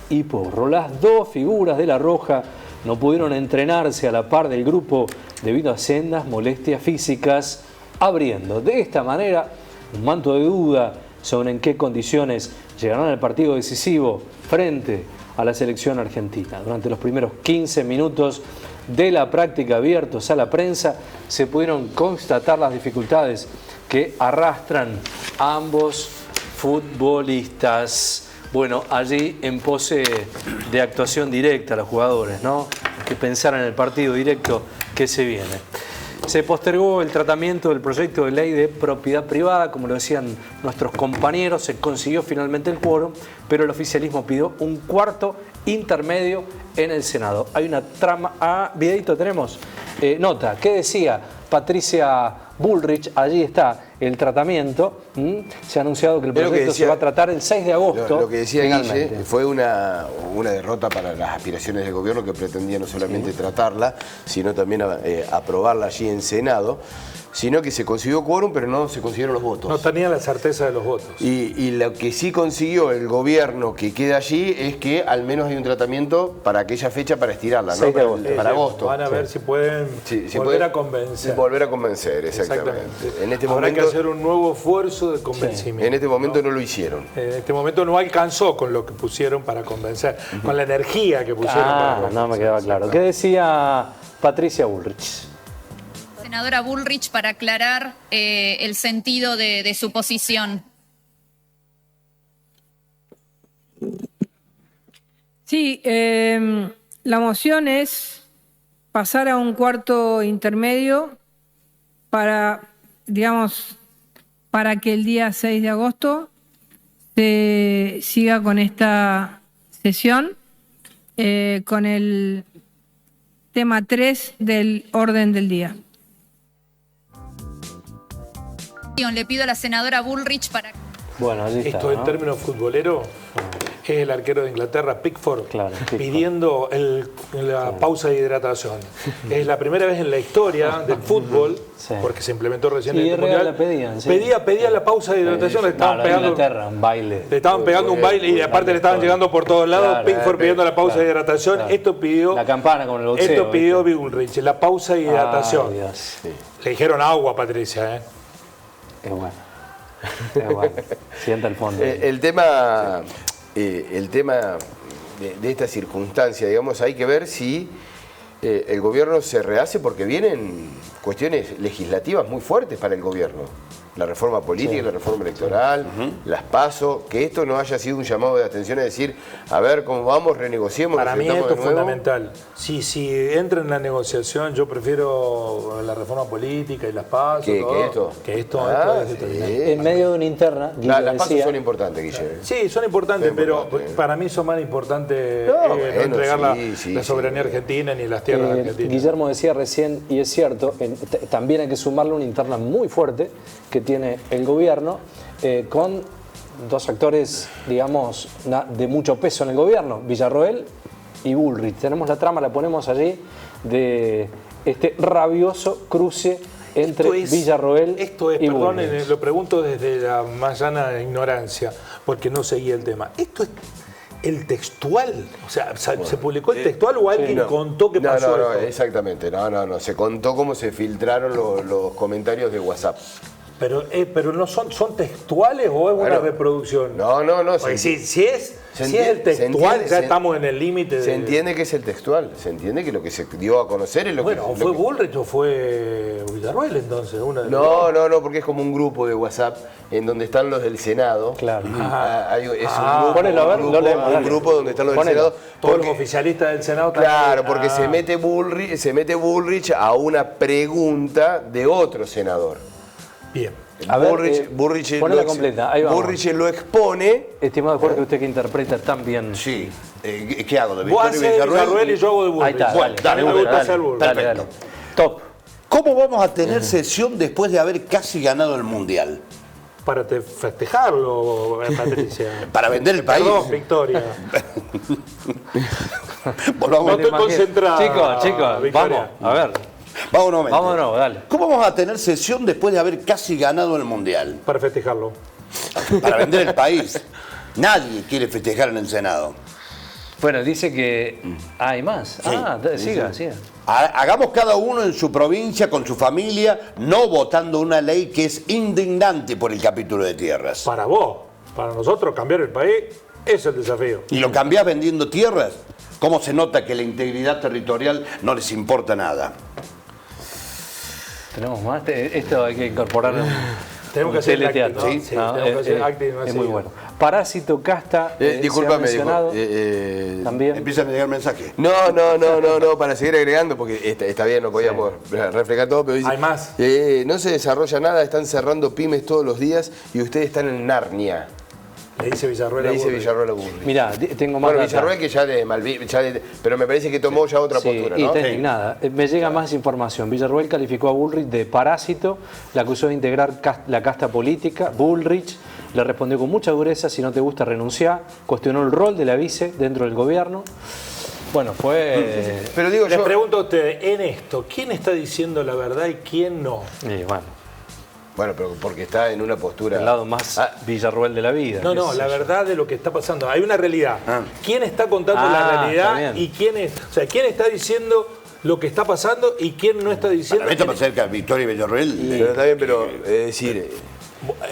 y Porro. Las dos figuras de La Roja no pudieron entrenarse a la par del grupo debido a sendas molestias físicas, abriendo de esta manera un manto de duda sobre en qué condiciones llegarán al partido decisivo frente a la selección argentina. Durante los primeros 15 minutos de la práctica abiertos a la prensa se pudieron constatar las dificultades que arrastran a ambos futbolistas. Bueno, allí en pose de actuación directa los jugadores, ¿no? Hay que pensar en el partido directo que se viene. Se postergó el tratamiento del proyecto de ley de propiedad privada, como lo decían nuestros compañeros, se consiguió finalmente el quórum, pero el oficialismo pidió un cuarto intermedio en el Senado. Hay una trama. Ah, videito tenemos. Nota, ¿qué decía Patricia Bullrich? Allí está el tratamiento. Se ha anunciado que el proyecto se va a tratar el 6 de agosto. Lo que decía Guille fue una derrota para las aspiraciones del gobierno, que pretendía no solamente tratarla, sino también aprobarla allí en Senado, sino que se consiguió quórum, pero no se consiguieron los votos. No tenía la certeza de los votos. Y lo que sí consiguió el gobierno que queda allí es que al menos hay un tratamiento para aquella fecha, para estirarla, ¿no? Para agosto. Van a ver si pueden volver a convencer. Volver a convencer, exactamente. En este Habrá momento, que hacer un nuevo esfuerzo de convencimiento. En este momento no lo hicieron. En este momento no alcanzó con lo que pusieron para convencer, con la energía que pusieron para convencer. No me quedaba claro. ¿Qué decía Patricia Bullrich? Senadora Bullrich, para aclarar el sentido de su posición. Sí, la moción es pasar a un cuarto intermedio para, digamos, para que el día 6 de agosto se siga con esta sesión, con el tema 3 del orden del día. Le pido a la senadora Bullrich para... Bueno, allí está, esto en términos futboleros que es el arquero de Inglaterra, Pickford, Pickford. pidiendo la pausa de hidratación. Es la primera vez en la historia del fútbol, porque se implementó recién en el Mundial. La pedían, pedía la pausa de hidratación, le estaban pegando Inglaterra, un baile. Le estaban pegando un baile y aparte le estaban llegando por todos lados. Pickford pidiendo la pausa de hidratación. Esto pidió la campana como el boxeo. Esto pidió Bullrich, la pausa de hidratación. Le dijeron agua, Patricia. Es bueno. Sienta el fondo. El tema de esta circunstancia, digamos, hay que ver si el gobierno se rehace, porque vienen cuestiones legislativas muy fuertes para el gobierno. La reforma política, la reforma electoral, las PASO, que esto no haya sido un llamado de atención a decir, a ver cómo vamos, renegociemos. Para mí esto es fundamental. Si entra en la negociación, yo prefiero la reforma política y las PASO. Que esto. En medio de una interna, las PASO son importantes, Guillermo. Sí, son importantes, pero para mí son más importantes no entregar la soberanía argentina ni las tierras argentinas. Guillermo decía recién, y es cierto, también hay que sumarle una interna muy fuerte que tiene el gobierno, con dos actores, digamos, de mucho peso en el gobierno, Villarroel y Bullrich. Tenemos la trama, la ponemos allí, de este rabioso cruce entre Villarroel y Bullrich. Lo pregunto desde la más llana ignorancia, porque no seguía el tema. ¿Esto es el textual? O sea, ¿se publicó el textual o alguien contó que pasó esto? Exactamente. No. Se contó cómo se filtraron los comentarios de WhatsApp. Pero no son textuales o es una reproducción. No. Si es el textual, ya estamos en el límite. Se entiende que es el textual. Se entiende que lo que se dio a conocer es lo que. Bueno, ¿fue Bullrich o fue Villarroel entonces? No, porque es como un grupo de WhatsApp en donde están los del Senado. Claro. Es un grupo donde están los del Senado. Todos los oficialistas del Senado. Claro, porque se mete Bullrich a una pregunta de otro senador. Bien. Bullrich lo expone. Estimado Jorge, usted que interpreta tan bien. Sí. ¿Qué hago? ¿De Vos haces de Villarroel y yo hago de Bullrich? Ahí está, bueno, dale. Perfecto. Top. ¿Cómo vamos a tener sesión después de haber casi ganado el Mundial? Para festejarlo, Patricia. Para vender el país. Perdón, Victoria. No estoy concentrado. Chicos, vamos, a ver. Vámonos, dale. ¿Cómo vamos a tener sesión después de haber casi ganado el Mundial? Para festejarlo. Para vender el país. Nadie quiere festejar en el Senado. Bueno, dice que hay más. Siga. Hagamos cada uno en su provincia, con su familia, no votando una ley que es indignante por el capítulo de tierras. Para vos, para nosotros, cambiar el país es el desafío. ¿Y lo cambiás vendiendo tierras? ¿Cómo se nota que la integridad territorial no les importa nada? ¿Tenemos más? Esto hay que incorporar tenemos que hacer teleteatro. Sí, tenemos que hacer acting. Es muy bueno. Parásito, Casta, discúlpame, también. Empiezan a llegar mensajes. No, para seguir agregando, porque está bien, no podíamos reflejar todo, pero dice, hay más. No se desarrolla nada, están cerrando pymes todos los días y ustedes están en Narnia. Le dice Villarroel a Bullrich. Mirá, tengo más. Bueno, Villarroel que ya pero me parece que tomó ya otra postura, ¿no? Y está indignada. Me llega más información. Villarroel calificó a Bullrich de parásito, le acusó de integrar la casta política. Bullrich le respondió con mucha dureza: si no te gusta, renunciá. Cuestionó el rol de la vice dentro del gobierno. Bueno, fue. Pero digo, les pregunto a ustedes, en esto, ¿quién está diciendo la verdad y quién no? Bueno, pero porque está en una postura. El lado más Villarroel de la vida. No, la verdad de lo que está pasando. Hay una realidad. ¿Quién está contando la realidad y quién está diciendo lo que está pasando y quién no está diciendo? Para mí está cerca Victoria y Villarroel. Pero está bien, pero es decir.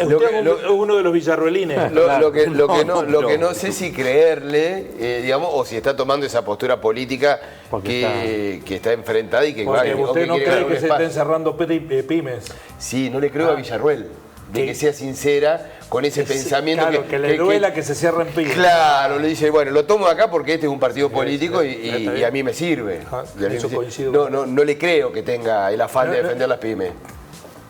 Usted es uno de los villarroelines. Lo que no sé si creerle, digamos, o si está tomando esa postura política que está enfrentada y que usted no cree que se estén cerrando pymes. Sí, no le creo a Villarroel, de que sea sincera con ese pensamiento. Claro, que le duela que se cierren pymes. Claro, le dice, bueno, lo tomo acá porque este es un partido político y a mí me sirve. Eso coincido. No le creo que tenga el afán de defender las pymes.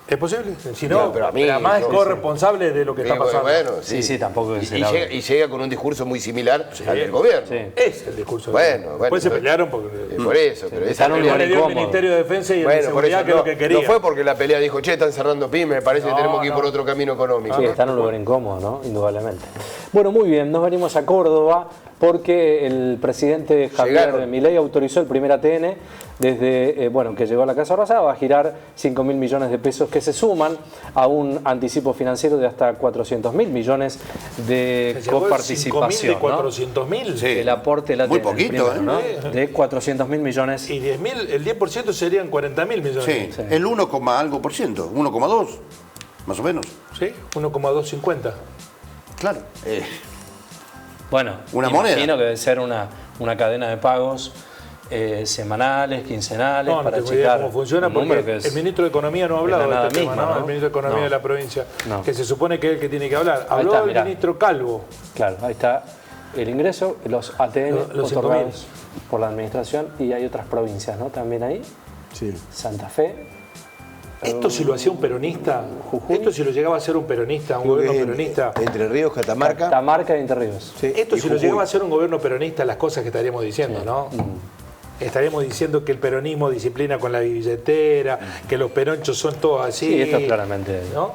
¿Es posible? Si no, pero a mí, además es yo- corresponsable de lo que está pasando. Bueno, Sí, tampoco es y llega con un discurso muy similar al del gobierno. Sí. Es el discurso. Bueno, Después se pero- pelearon porque... Por eso, pero Están un Le lugar dio el incómodo. Ministerio de Defensa y el de bueno, por Seguridad, eso que es lo que quería. no fue porque la pelea dijo, che, están cerrando pymes, me parece que tenemos que ir por otro camino económico. Sí, está en un lugar incómodo, ¿no? Indudablemente. Bueno, muy bien, nos venimos a Córdoba porque el presidente Javier Llegaron. Milei autorizó el primer ATN desde, que llegó a la Casa Rosada, va a girar 5.000 millones de pesos que se suman a un anticipo financiero de hasta 400.000 millones de Se llegó el coparticipación. 5.000 de 400.000. Sí. El aporte del ATN. Muy poquito, primero, ¿no? De 400.000 millones. Y 10.000, el 10% serían 40.000 millones. Sí, el 1, algo por ciento, 1,2, más o menos. ¿Sí? 1,250. Claro. Bueno, Una imagino moneda. que debe ser una cadena de pagos semanales, quincenales, No para tengo idea checar cómo funciona un número porque que es- el ministro de Economía no ha hablado es la de nada este tema, misma, ¿no? ¿no? El ministro de Economía No. de la provincia, No. que se supone que es el que tiene que hablar. Habló está, el mirá. ministro Calvo. Claro, ahí está el ingreso, los ATN Los otorgados por la administración y hay otras provincias, ¿no? También ahí, Sí. Santa Fe. Esto si lo hacía un peronista, Jujuy. esto si lo llegaba a hacer un peronista, un Creo que gobierno es peronista. Entre Ríos, Catamarca. Catamarca y Entre Ríos. Sí, Esto y si lo Jujuy. llegaba a ser un gobierno peronista, las cosas que estaríamos diciendo, ¿no? Estaríamos diciendo que el peronismo disciplina con la billetera, que los peronchos son todos así. Sí, esto claramente. ¿No?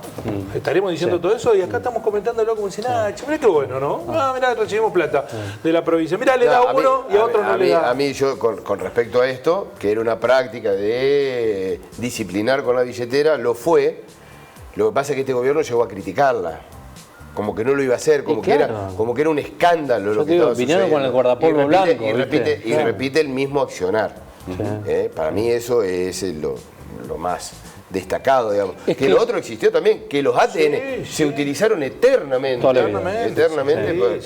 Estaríamos diciendo Sí. todo eso y acá estamos comentándolo como si nada, mirá qué bueno, ¿no? Mirá, recibimos plata de la provincia. Mirá, le da No, uno y a otro no le da. A mí, yo, con respecto a esto, que era una práctica de disciplinar con la billetera, lo fue. Lo que pasa es que este gobierno llegó a criticarla. Como que no lo iba a hacer, como, Y claro. como que era un escándalo Yo lo te que digo, estaba vinieron con el sucediendo. guardapolvo Y repite- blanco, y repite, ¿viste? y Claro. repite el mismo accionar. Para mí eso es lo más destacado, digamos. Es que que- lo otro existió también, que los ATN se utilizaron eternamente. Toda la vida. Eternamente. Sí, pues,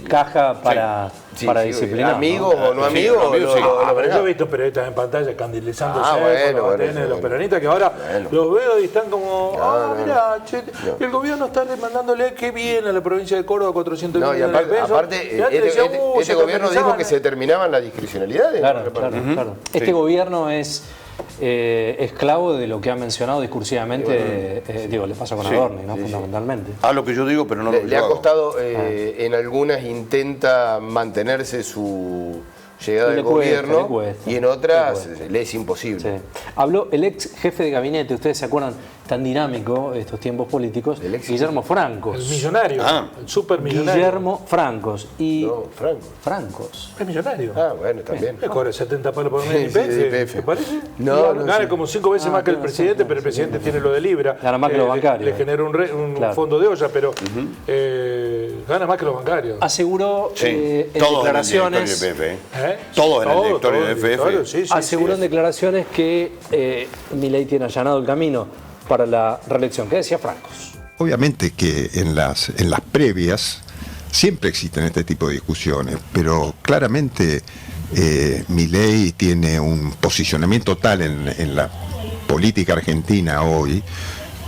sí. Caja para sí, disciplinar. amigos ¿no? o no amigos. amigos, sí. Pero yo he visto periodistas en pantalla candilizándose Ah, bueno, con los bueno, ATN de los bueno. peronistas que ahora Bueno. los veo y están como, No, no, mirá, che, el gobierno está mandándole qué bien a la provincia de Córdoba 400 No, y millones de pesos. aparte Y antes decían, este se gobierno dijo candilizaban, que se terminaban las discrecionalidades. Claro, ¿no? claro, claro. Este gobierno es esclavo de lo que ha mencionado discursivamente, le pasa con Adorni, ¿no? Fundamentalmente. A lo que yo digo, pero no lo que Le yo ha hago. costado, en algunas intenta mantenerse su llegada Y le al cuesta, gobierno le cuesta. y en otras Le le es imposible. Sí. Habló el ex jefe de gabinete, ustedes se acuerdan, tan dinámico estos tiempos políticos, El ex- Guillermo Francos. El millonario, el supermillonario. Guillermo Francos. Y No, Franco. Francos. Es millonario. Ah, bueno, también. Me cobra 70 palos por mes Sí, de sí, de IPF. IPF. ¿Te parece? No, no, Gana sí. como 5 veces más que el presidente, pero el presidente tiene lo de Libra. Gana más que los bancarios. Le genera un Claro. fondo de olla, pero gana más que los bancarios. Aseguró Sí, en todos declaraciones. en el directorio de FF. ¿Eh? Todos en el Todo, directorio todo de el FF. directorio, sí, sí, Aseguró en sí. declaraciones que Milei tiene allanado el camino para la reelección. ¿Qué decía Francos? Obviamente que en las previas siempre existen este tipo de discusiones, pero claramente Milei tiene un posicionamiento tal en la política argentina hoy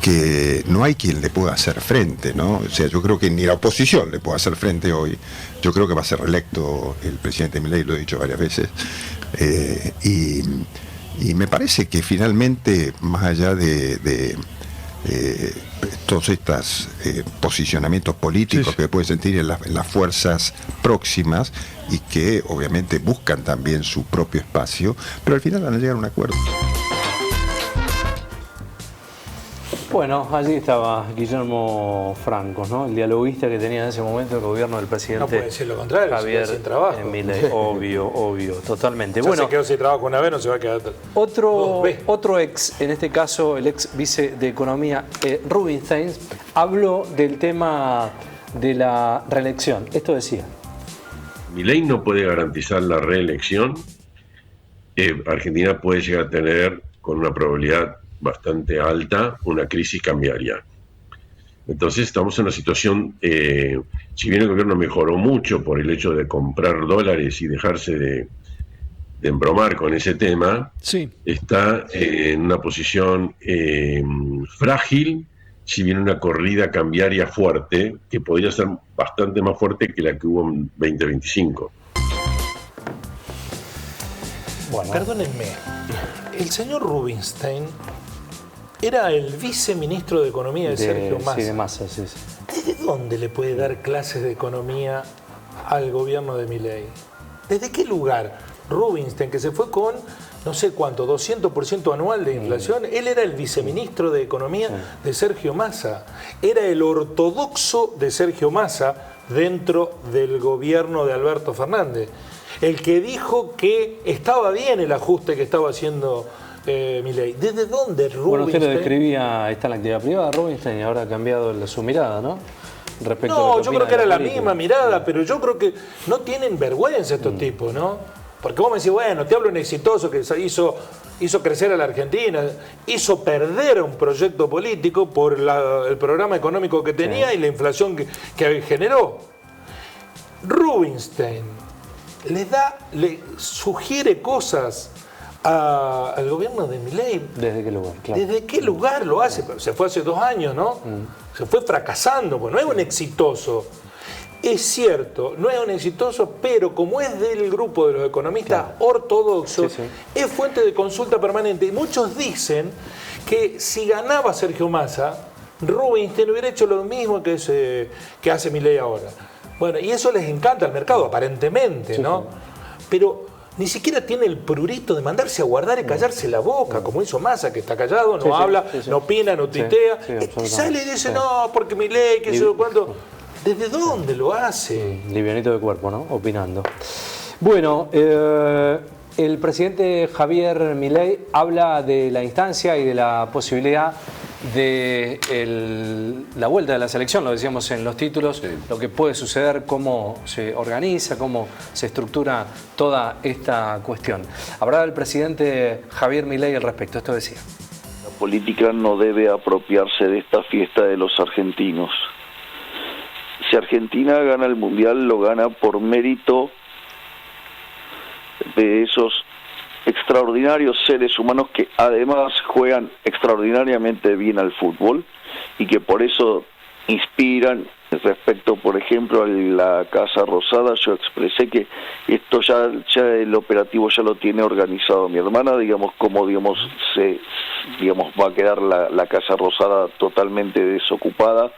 que no hay quien le pueda hacer frente, ¿no? O sea, yo creo que ni la oposición le puede hacer frente hoy. Yo creo que va a ser reelecto el presidente Milei, lo he dicho varias veces. Y me parece que finalmente, más allá de todos estos posicionamientos políticos que pueden sentir en las fuerzas próximas y que obviamente buscan también su propio espacio, pero al final van a llegar a un acuerdo. Bueno, allí estaba Guillermo Francos, ¿no? El dialoguista que tenía en ese momento el gobierno del presidente No puede decir lo contrario, se Javier queda sin trabajo. Milei. Obvio, totalmente. Ya Bueno, se quedó sin trabajo una vez, no se va a quedar. otro ex, en este caso el ex vice de Economía, Rubinstein, habló del tema de la reelección. Esto decía. Milei no puede garantizar la reelección. Argentina puede llegar a tener, con una probabilidad bastante alta, una crisis cambiaria. Entonces estamos en una situación, si bien el gobierno mejoró mucho por el hecho de comprar dólares y dejarse de embromar con ese tema, Sí. está en una posición frágil, si viene una corrida cambiaria fuerte, que podría ser bastante más fuerte que la que hubo en 2025. Bueno, Perdónenme, el señor Rubinstein era el viceministro de Economía de Sergio Massa. Sí, de Massa, sí. ¿Desde dónde le puede dar clases de economía al gobierno de Milei? ¿Desde qué lugar? Rubinstein, que se fue con no sé cuánto, 200% anual de inflación, él era el viceministro de Economía de Sergio Massa. Era el ortodoxo de Sergio Massa dentro del gobierno de Alberto Fernández. El que dijo que estaba bien el ajuste que estaba haciendo Milei. ¿Desde dónde Rubinstein? Bueno, usted lo describía, está en la actividad privada, Rubinstein, y ahora ha cambiado su mirada, ¿no? No, yo creo que era la misma mirada, pero yo creo que no tienen vergüenza estos tipos, ¿no? Porque vos me decís, bueno, te hablo de un exitoso que hizo crecer a la Argentina, hizo perder un proyecto político por el programa económico que tenía y la inflación que generó. Rubinstein le sugiere cosas al gobierno de Milei. ¿Desde qué lugar? Claro. ¿Desde qué lugar lo hace? Se fue hace 2 años, ¿no? Se fue fracasando, pues no es un exitoso. Es cierto, no es un exitoso, pero como es del grupo de los economistas ortodoxos, es fuente de consulta permanente. Y muchos dicen que si ganaba Sergio Massa, Rubinstein hubiera hecho lo mismo que hace Milei ahora. Bueno, y eso les encanta al mercado, aparentemente, ¿no? Pero ni siquiera tiene el prurito de mandarse a guardar y callarse la boca, como hizo Massa, que está callado, no habla, no opina, no tuitea. Sale y dice, no, porque Milei, que sé yo cuánto. ¿Desde dónde lo hace? Livianito de cuerpo, ¿no? Opinando. Bueno, el presidente Javier Milei habla de la instancia y de la posibilidad de la vuelta de la selección, lo decíamos en los títulos, lo que puede suceder, cómo se organiza, cómo se estructura toda esta cuestión. Hablaba el presidente Javier Milei al respecto, esto decía. La política no debe apropiarse de esta fiesta de los argentinos. Si Argentina gana el Mundial, lo gana por mérito de esos extraordinarios seres humanos que además juegan extraordinariamente bien al fútbol y que por eso inspiran. Respecto, por ejemplo, a la Casa Rosada, yo expresé que esto ya el operativo ya lo tiene organizado mi hermana, cómo va a quedar la Casa Rosada totalmente desocupada,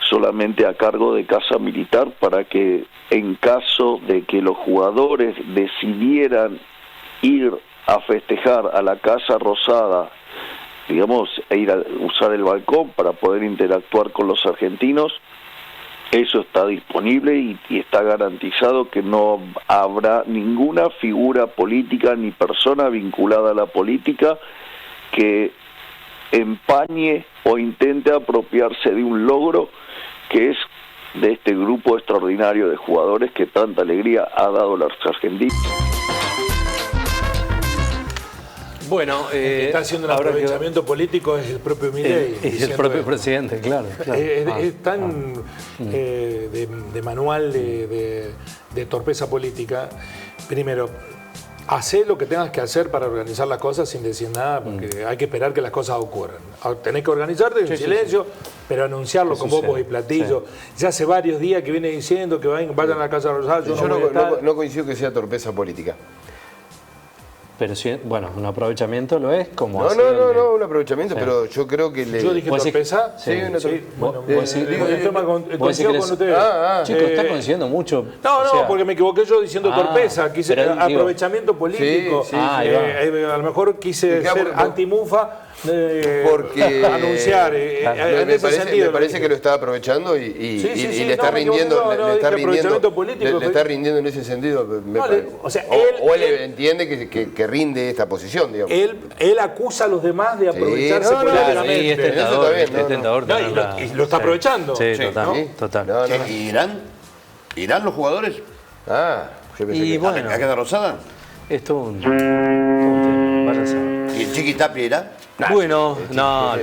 solamente a cargo de Casa Militar, para que en caso de que los jugadores decidieran ir a festejar a la Casa Rosada, e ir a usar el balcón para poder interactuar con los argentinos, eso está disponible y está garantizado que no habrá ninguna figura política ni persona vinculada a la política que empañe o intente apropiarse de un logro que es de este grupo extraordinario de jugadores que tanta alegría ha dado a los argentinos. Bueno, está haciendo un aprovechamiento político es el propio Milei. Es el propio presidente, claro. Es tan de manual de torpeza política. Primero, hacé lo que tengas que hacer para organizar las cosas sin decir nada, porque hay que esperar que las cosas ocurran. Tenés que organizarte en silencio, pero anunciarlo con bombos y platillos. Ya hace varios días que viene diciendo que vayan a la Casa Rosada. Yo no coincido que sea torpeza política. Pero sí, bueno, un aprovechamiento lo es como... No, un aprovechamiento, pero yo creo que... ¿Yo dije torpeza? Sí, una torpeza. Bueno, coincido con ustedes. Chicos, está coincidiendo mucho. No, porque me equivoqué yo diciendo torpeza. Quise aprovechamiento político. A lo mejor quise ser anti-mufa. Porque anunciar me parece que lo está aprovechando y le está rindiendo le está rindiendo en ese sentido. O él entiende que rinde esta posición, digamos. Él acusa a los demás de aprovecharse políticamente. Es tentador. Y lo está aprovechando. Sí, total. ¿Irán los jugadores? Y bueno, ¿a Casa Rosada? Esto un tema. ¿Y el Chiqui Tapia irá? Bueno, no,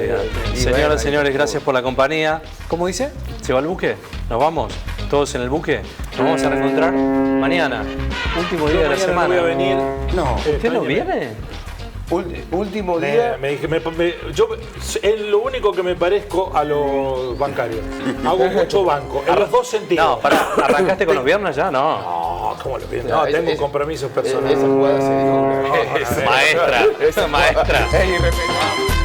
señoras y señores, gracias por la compañía. ¿Cómo dice? ¿Se va al buque? ¿Nos vamos? ¿Todos en el buque? Nos vamos a reencontrar mañana, último día de la semana. No voy a venir. No, ¿usted no viene? Último día. Yo es lo único que me parezco a los bancarios. Hago mucho banco, en los dos sentidos. No, ¿arrancaste con los viernes ya? No, ¿cómo los viernes? No, tengo compromisos personales. Esa jugada se dio. Maestra. Es irrespetable.